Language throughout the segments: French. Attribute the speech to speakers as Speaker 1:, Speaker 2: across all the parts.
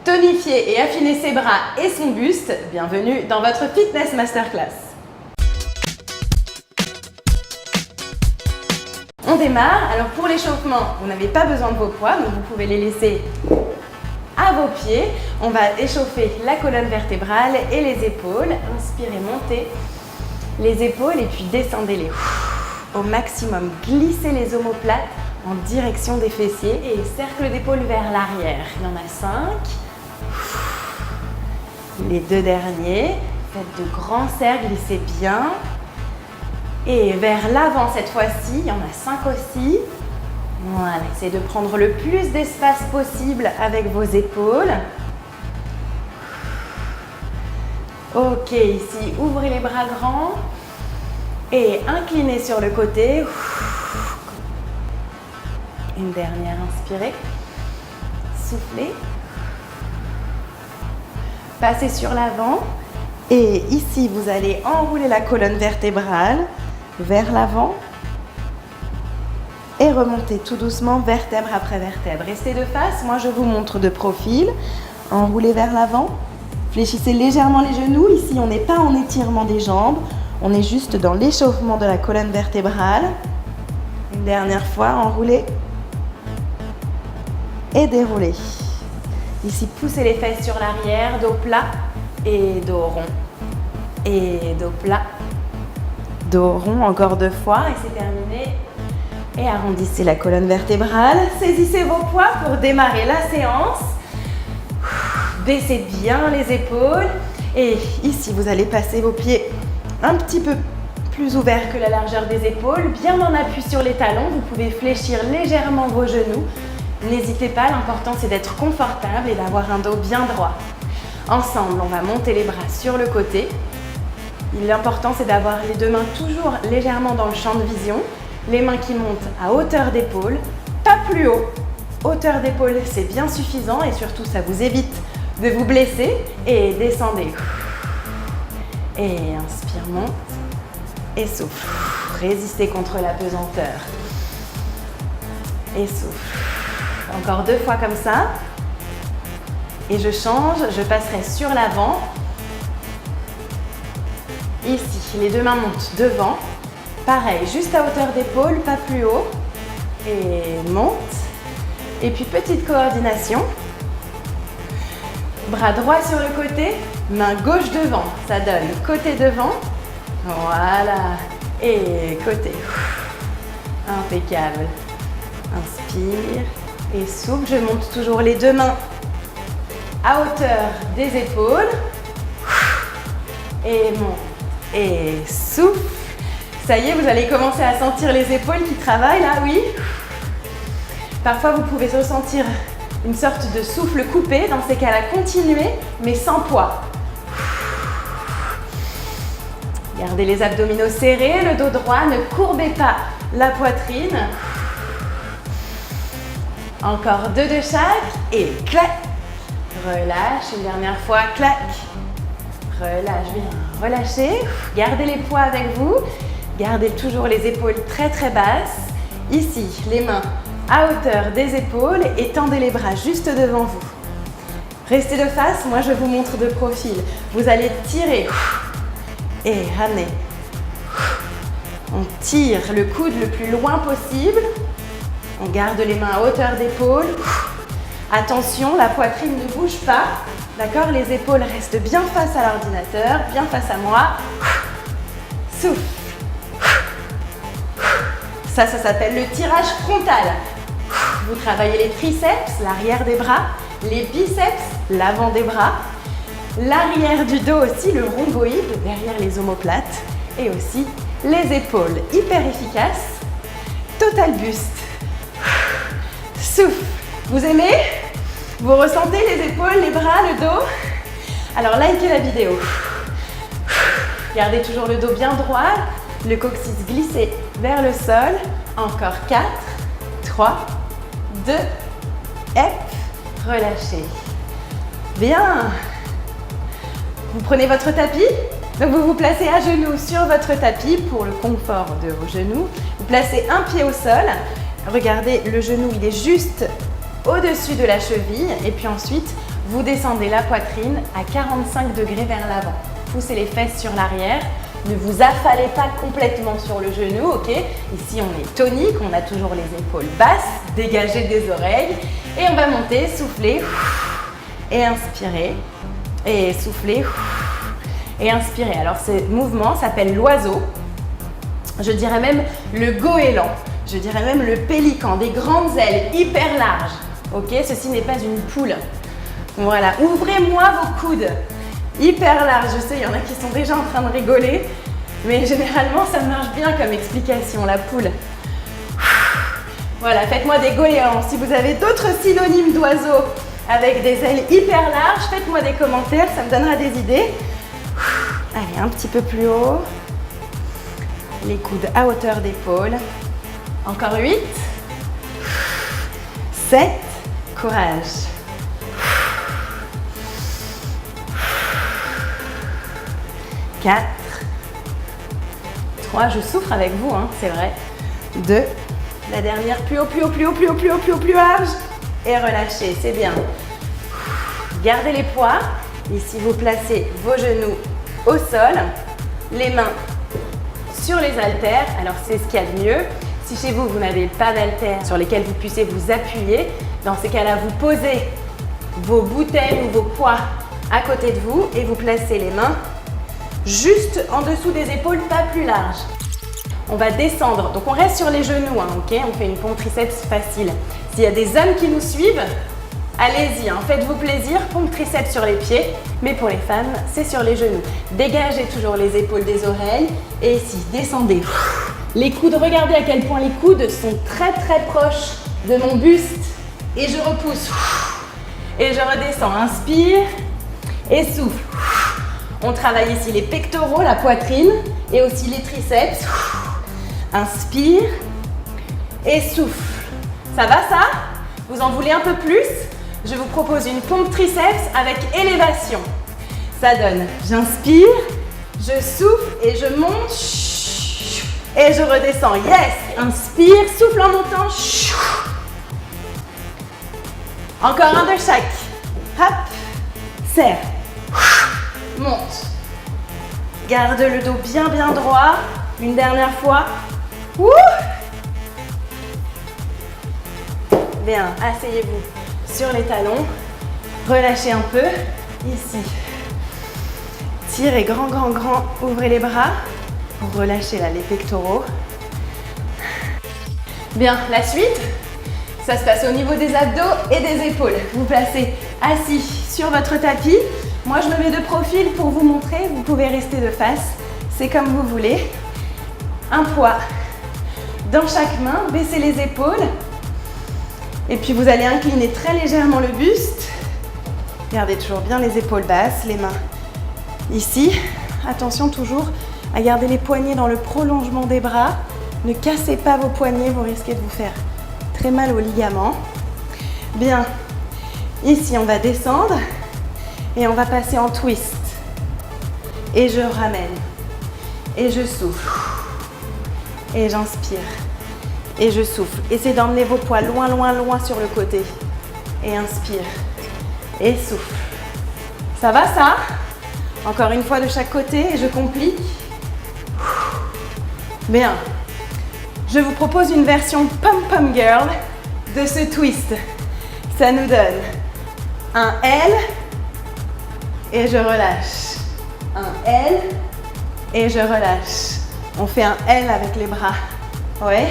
Speaker 1: tonifier et affiner ses bras et son buste, bienvenue dans votre Fitness Masterclass. On démarre. Alors pour l'échauffement, vous n'avez pas besoin de vos poids, donc vous pouvez les laisser à vos pieds. On va échauffer la colonne vertébrale et les épaules. Inspirez, montez les épaules et puis descendez-les au maximum. Glissez les omoplates en direction des fessiers et cercle d'épaule vers l'arrière. Il y en a 5. Les 2 derniers. Faites de grands cercles, glissez bien. Et vers l'avant cette fois-ci, il y en a 5 aussi. Voilà, essayez de prendre le plus d'espace possible avec vos épaules. Ok, ici, ouvrez les bras grands et inclinez sur le côté. Une dernière, inspirez. Soufflez. Passez sur l'avant. Et ici, vous allez enrouler la colonne vertébrale vers l'avant et remonter tout doucement vertèbre après vertèbre. Restez de face, moi je vous montre de profil. Enroulez vers l'avant. Fléchissez légèrement les genoux. Ici, on n'est pas en étirement des jambes. On est juste dans l'échauffement de la colonne vertébrale. Une dernière fois, enroulez et déroulez. Ici, poussez les fesses sur l'arrière, dos plat et dos rond. Et dos plat, dos rond, encore 2 fois et c'est terminé. Et arrondissez la colonne vertébrale. Saisissez vos poids pour démarrer la séance. Baissez bien les épaules. Et ici, vous allez passer vos pieds un petit peu plus ouverts que la largeur des épaules, bien en appui sur les talons. Vous pouvez fléchir légèrement vos genoux. N'hésitez pas, l'important c'est d'être confortable et d'avoir un dos bien droit. Ensemble, on va monter les bras sur le côté. L'important c'est d'avoir les 2 mains toujours légèrement dans le champ de vision. Les mains qui montent à hauteur d'épaule, pas plus haut. Hauteur d'épaule, c'est bien suffisant et surtout ça vous évite de vous blesser. Et descendez. Et inspire, monte. Et souffle. Résistez contre la pesanteur. Et souffle. Encore 2 fois comme ça. Et je change, je passerai sur l'avant. Ici, les 2 mains montent devant. Pareil, juste à hauteur d'épaule, pas plus haut. Et monte. Et puis petite coordination. Bras droit sur le côté, main gauche devant. Ça donne côté devant. Voilà. Et côté. Impeccable. Inspire. Et souffle. Je monte toujours les 2 mains à hauteur des épaules. Et monte. Et souffle. Ça y est, vous allez commencer à sentir les épaules qui travaillent là, oui. Parfois, vous pouvez ressentir une sorte de souffle coupé. Dans ces cas-là, continuez, mais sans poids. Gardez les abdominaux serrés, le dos droit, ne courbez pas la poitrine. Encore 2 de chaque et clac. Relâche, une dernière fois, clac. Relâche bien, relâchez. Gardez les poids avec vous. Gardez toujours les épaules très très basses. Ici, les mains à hauteur des épaules et tendez les bras juste devant vous. Restez de face, moi je vous montre de profil. Vous allez tirer et ramener. On tire le coude le plus loin possible. On garde les mains à hauteur d'épaule. Attention, la poitrine ne bouge pas. D'accord? Les épaules restent bien face à l'ordinateur, bien face à moi. Souffle. Ça s'appelle le tirage frontal. Vous travaillez les triceps, l'arrière des bras, les biceps, l'avant des bras, l'arrière du dos aussi, le rhomboïde, derrière les omoplates, et aussi les épaules. Hyper efficace. Total buste. Souffle. Vous aimez? Vous ressentez les épaules, les bras, le dos? Alors likez la vidéo. Gardez toujours le dos bien droit, le coccyx glissé vers le sol. Encore 4, 3, 2, et relâchez. Bien. Vous prenez votre tapis. Donc vous vous placez à genoux sur votre tapis pour le confort de vos genoux. Vous placez un pied au sol. Regardez, le genou il est juste au-dessus de la cheville. Et puis ensuite, vous descendez la poitrine à 45 degrés vers l'avant. Poussez les fesses sur l'arrière. Ne vous affalez pas complètement sur le genou, ok? Ici, on est tonique, on a toujours les épaules basses, dégagez des oreilles. Et on va monter, souffler et inspirer. Et souffler et inspirer. Alors, ce mouvement s'appelle l'oiseau. Je dirais même le goéland. Je dirais même le pélican, des grandes ailes hyper larges. Ok? Ceci n'est pas une poule. Voilà, ouvrez-moi vos coudes. Hyper large, je sais, il y en a qui sont déjà en train de rigoler, mais généralement ça marche bien comme explication, la poule. Voilà, faites-moi des goélands. Si vous avez d'autres synonymes d'oiseaux avec des ailes hyper larges, faites-moi des commentaires, ça me donnera des idées. Allez, un petit peu plus haut. Les coudes à hauteur d'épaule. Encore 8. 7. Courage. 4, 3, je souffre avec vous, hein, c'est vrai. 2, la dernière, plus haut, plus haut, plus haut, plus haut, plus haut, plus haut, plus large. Et relâchez, c'est bien. Gardez les poids. Ici, vous placez vos genoux au sol, les mains sur les haltères. Alors, c'est ce qu'il y a de mieux. Si chez vous, vous n'avez pas d'haltères sur lesquels vous puissiez vous appuyer, dans ces cas-là, vous posez vos bouteilles ou vos poids à côté de vous et vous placez les mains juste en dessous des épaules, pas plus large. On va descendre, donc on reste sur les genoux, hein, ok? On fait une pompe triceps facile. S'il y a des hommes qui nous suivent, allez-y, hein, faites-vous plaisir, pompe triceps sur les pieds, mais pour les femmes, c'est sur les genoux. Dégagez toujours les épaules des oreilles et ici, descendez. Les coudes, regardez à quel point les coudes sont très très proches de mon buste et je repousse. Et je redescends, inspire et souffle. On travaille ici les pectoraux, la poitrine et aussi les triceps. Inspire et souffle. Ça va ça? Vous en voulez un peu plus? Je vous propose une pompe triceps avec élévation. Ça donne, j'inspire, je souffle et je monte. Et je redescends. Yes! Inspire, souffle en montant. Encore un de chaque. Hop, serre. Monte. Garde le dos bien bien droit. Une dernière fois. Ouh. Bien, asseyez-vous sur les talons. Relâchez un peu. Ici. Tirez grand, grand, grand. Ouvrez les bras pour relâcher là les pectoraux. Bien, la suite, ça se passe au niveau des abdos et des épaules. Vous placez assis sur votre tapis. Moi, je me mets de profil pour vous montrer. Vous pouvez rester de face. C'est comme vous voulez. Un poids dans chaque main. Baissez les épaules. Et puis, vous allez incliner très légèrement le buste. Gardez toujours bien les épaules basses, les mains ici. Attention toujours à garder les poignets dans le prolongement des bras. Ne cassez pas vos poignets, vous risquez de vous faire très mal aux ligaments. Bien. Ici, on va descendre. Et on va passer en twist. Et je ramène. Et je souffle. Et j'inspire. Et je souffle. Essayez d'emmener vos poids loin, loin, loin sur le côté. Et inspire. Et souffle. Ça va ça? Encore une fois de chaque côté et je complique. Bien. Je vous propose une version pom-pom girl de ce twist. Ça nous donne un L. Et je relâche. Un L et je relâche. On fait un L avec les bras. Ouais.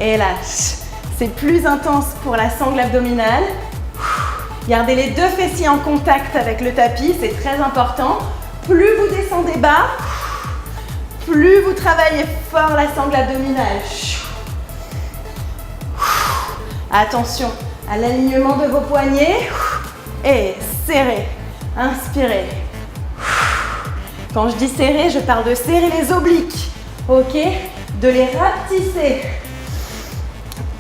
Speaker 1: Et lâche. C'est plus intense pour la sangle abdominale. Gardez les deux fessiers en contact avec le tapis, c'est très important. Plus vous descendez bas, plus vous travaillez fort la sangle abdominale. Attention à l'alignement de vos poignets. Et serrez, inspirez. Quand je dis serrer, je parle de serrer les obliques, ok? De les rapetisser.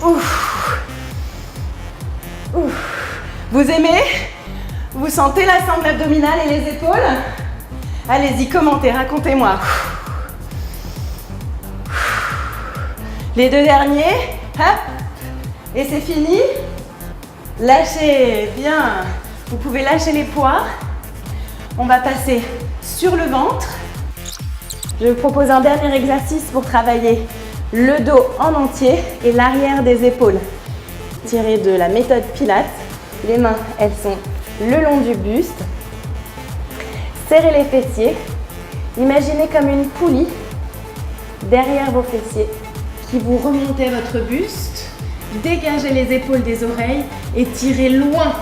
Speaker 1: Ouf. Ouf. Vous aimez? Vous sentez la sangle abdominale et les épaules? Allez-y, commentez, racontez-moi. Les deux derniers, hop, et c'est fini. Lâchez, bien. Vous pouvez lâcher les poids. On va passer sur le ventre. Je vous propose un dernier exercice pour travailler le dos en entier et l'arrière des épaules. Tiré de la méthode Pilates. Les mains, elles sont le long du buste. Serrez les fessiers. Imaginez comme une poulie derrière vos fessiers qui vous remontez votre buste. Dégagez les épaules des oreilles et tirez loin,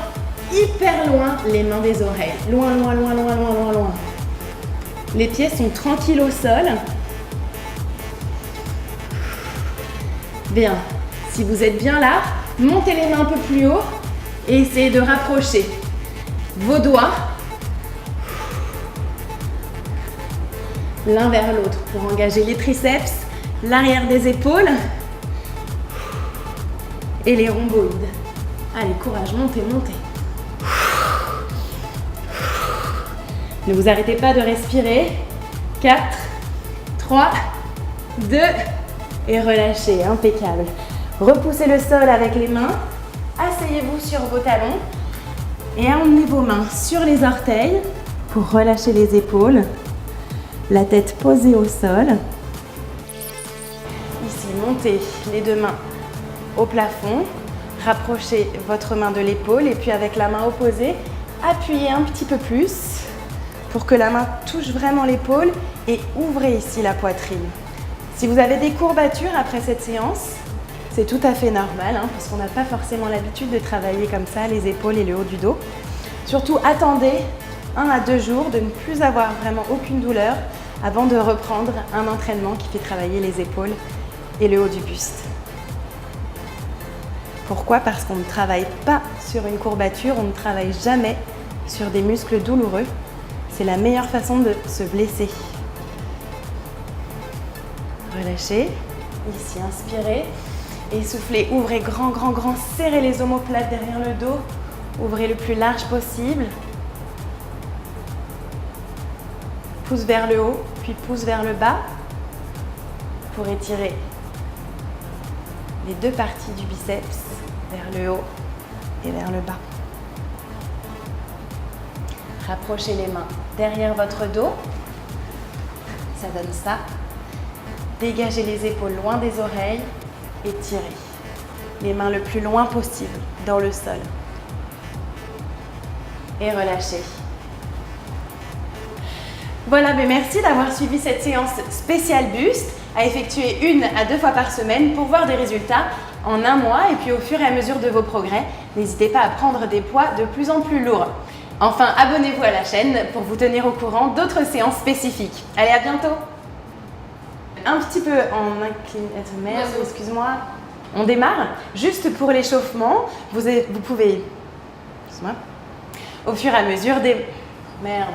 Speaker 1: hyper loin, les mains des oreilles. Loin, loin, loin, loin, loin, loin, loin. Les pieds sont tranquilles au sol. Bien. Si vous êtes bien là, montez les mains un peu plus haut et essayez de rapprocher vos doigts l'un vers l'autre pour engager les triceps, l'arrière des épaules et les rhomboïdes. Allez, courage, montez, montez. Ne vous arrêtez pas de respirer. 4, 3, 2 et relâchez, impeccable. Repoussez le sol avec les mains. Asseyez-vous sur vos talons et emmenez vos mains sur les orteils pour relâcher les épaules. La tête posée au sol. Ici, montez les deux mains au plafond. Rapprochez votre main de l'épaule et puis avec la main opposée, appuyez un petit peu plus pour que la main touche vraiment l'épaule et ouvrez ici la poitrine. Si vous avez des courbatures après cette séance, c'est tout à fait normal parce qu'on n'a pas forcément l'habitude de travailler comme ça les épaules et le haut du dos. Surtout, attendez 1 à 2 jours de ne plus avoir vraiment aucune douleur avant de reprendre un entraînement qui fait travailler les épaules et le haut du buste. Pourquoi? Parce qu'on ne travaille pas sur une courbature, on ne travaille jamais sur des muscles douloureux. C'est la meilleure façon de se blesser. Relâchez. Ici, inspirez. Et soufflez. Ouvrez grand, grand, grand. Serrez les omoplates derrière le dos. Ouvrez le plus large possible. Pouce vers le haut, puis pouce vers le bas pour étirer les deux parties du biceps vers le haut et vers le bas. Rapprochez les mains derrière votre dos. Ça donne ça. Dégagez les épaules loin des oreilles et tirez. Les mains le plus loin possible dans le sol. Et relâchez. Voilà, mais merci d'avoir suivi cette séance spéciale buste à effectuer 1 à 2 fois par semaine pour voir des résultats en 1 mois et puis au fur et à mesure de vos progrès, n'hésitez pas à prendre des poids de plus en plus lourds. Enfin, abonnez-vous à la chaîne pour vous tenir au courant d'autres séances spécifiques. Allez, à bientôt! Un petit peu en inclinaison, merde, excuse-moi. On démarre. Juste pour l'échauffement, vous pouvez, excuse-moi, au fur et à mesure des... Merde.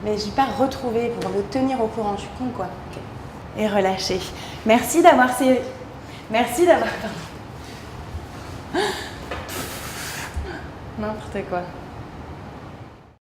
Speaker 1: Mais je n'ai pas retrouvé pour vous tenir au courant, je suis con quoi. Okay. Et relâchez. Merci d'avoir... Merci d'avoir... N'importe quoi.